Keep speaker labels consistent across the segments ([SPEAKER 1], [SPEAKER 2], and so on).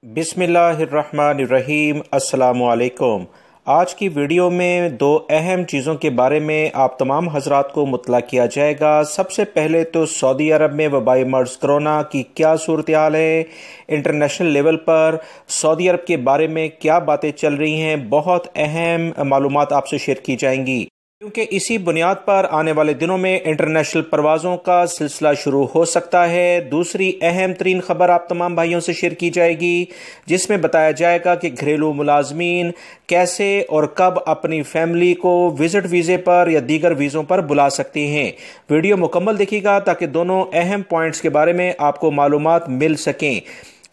[SPEAKER 1] بسم اللہ الرحمن الرحیم۔ السلام علیکم۔ آج کی ویڈیو میں دو اہم چیزوں کے بارے میں آپ تمام حضرات کو مطلع کیا جائے گا۔ سب سے پہلے تو سعودی عرب میں وبائی مرض کرونا کی کیا صورتحال ہے، انٹرنیشنل لیول پر سعودی عرب کے بارے میں کیا باتیں چل رہی ہیں، بہت اہم معلومات آپ سے شیئر کی جائیں گی، کیونکہ اسی بنیاد پر آنے والے دنوں میں انٹرنیشنل پروازوں کا سلسلہ شروع ہو سکتا ہے۔ دوسری اہم ترین خبر آپ تمام بھائیوں سے شیئر کی جائے گی، جس میں بتایا جائے گا کہ گھریلو ملازمین کیسے اور کب اپنی فیملی کو وزٹ ویزے پر یا دیگر ویزوں پر بلا سکتے ہیں۔ ویڈیو مکمل دیکھیے گا تاکہ دونوں اہم پوائنٹس کے بارے میں آپ کو معلومات مل سکیں۔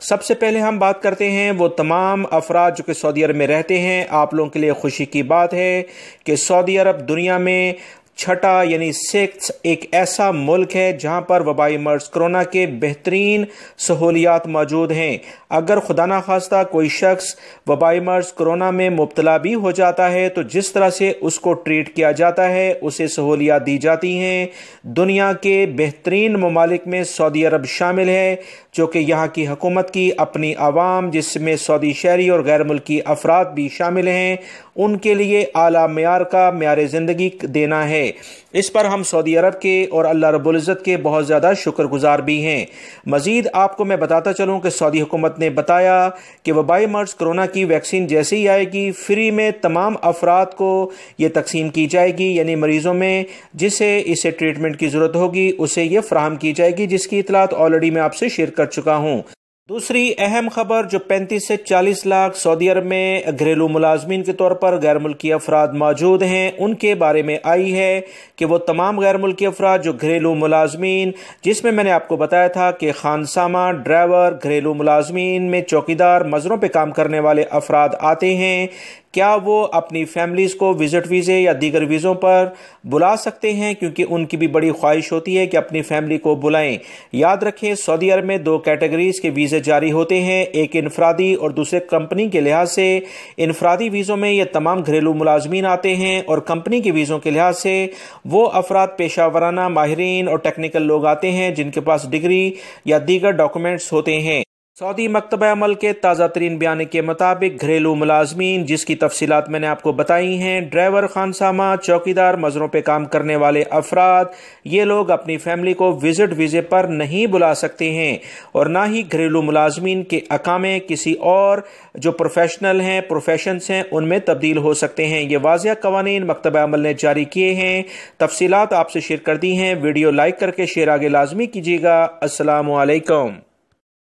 [SPEAKER 1] سب سے پہلے ہم بات کرتے ہیں وہ تمام افراد جو کہ سعودی عرب میں رہتے ہیں۔ آپ لوگوں کے لیے خوشی کی بات ہے کہ سعودی عرب دنیا میں چھٹا یعنی 6 ایک ایسا ملک ہے جہاں پر وبائی مرض کرونا کے بہترین سہولیات موجود ہیں۔ اگر خدا نخواستہ کوئی شخص وبائی مرض کرونا میں مبتلا بھی ہو جاتا ہے تو جس طرح سے اس کو ٹریٹ کیا جاتا ہے، اسے سہولیات دی جاتی ہیں۔ دنیا کے بہترین ممالک میں سعودی عرب شامل ہے، جو کہ یہاں کی حکومت کی اپنی عوام، جس میں سعودی شہری اور غیر ملکی افراد بھی شامل ہیں، ان کے لیے اعلیٰ معیار کا معیار زندگی دینا ہے۔ اس پر ہم سعودی عرب کے اور اللہ رب العزت کے بہت زیادہ شکر گزار بھی ہیں۔ مزید آپ کو میں بتاتا چلوں کہ سعودی حکومت نے بتایا کہ وبائی مرض کرونا کی ویکسین جیسے ہی آئے گی، فری میں تمام افراد کو یہ تقسیم کی جائے گی، یعنی مریضوں میں جسے اسے ٹریٹمنٹ کی ضرورت ہوگی اسے یہ فراہم کی جائے گی، جس کی اطلاعات آلریڈی میں آپ سے شیئر کر چکا ہوں۔ دوسری اہم خبر جو 35 سے 40 لاکھ سعودی عرب میں گھریلو ملازمین کے طور پر غیر ملکی افراد موجود ہیں، ان کے بارے میں آئی ہے کہ وہ تمام غیر ملکی افراد جو گھریلو ملازمین، جس میں نے آپ کو بتایا تھا کہ خانسامہ، ڈرائیور، گھریلو ملازمین میں چوکیدار، مزروں پہ کام کرنے والے افراد آتے ہیں، کیا وہ اپنی فیملیز کو وزٹ ویزے یا دیگر ویزوں پر بلا سکتے ہیں، کیونکہ ان کی بھی بڑی خواہش ہوتی ہے کہ اپنی فیملی کو بلائیں۔ یاد رکھیں سعودی عرب میں 2 کیٹیگریز کے ویزے جاری ہوتے ہیں، ایک انفرادی اور دوسرے کمپنی کے لحاظ سے۔ انفرادی ویزوں میں یہ تمام گھریلو ملازمین آتے ہیں، اور کمپنی کے ویزوں کے لحاظ سے وہ افراد پیشہ ورانہ، ماہرین اور ٹیکنیکل لوگ آتے ہیں جن کے پاس ڈگری یا دیگر ڈاکومنٹس ہوتے ہیں۔ سعودی مکتبہ عمل کے تازہ ترین بیان کے مطابق گھریلو ملازمین، جس کی تفصیلات میں نے آپ کو بتائی ہیں، ڈرائیور، خانسامہ، چوکیدار، مزروں پہ کام کرنے والے افراد، یہ لوگ اپنی فیملی کو وزٹ ویزے پر نہیں بلا سکتے ہیں، اور نہ ہی گھریلو ملازمین کے اقامے کسی اور جو پروفیشنز ہیں ان میں تبدیل ہو سکتے ہیں۔ یہ واضح قوانین مکتبہ عمل نے جاری کیے ہیں، تفصیلات آپ سے شیئر کر دی ہیں۔ ویڈیو لائک کر کے شیئر آگے لازمی کیجیے گا۔ السلام علیکم۔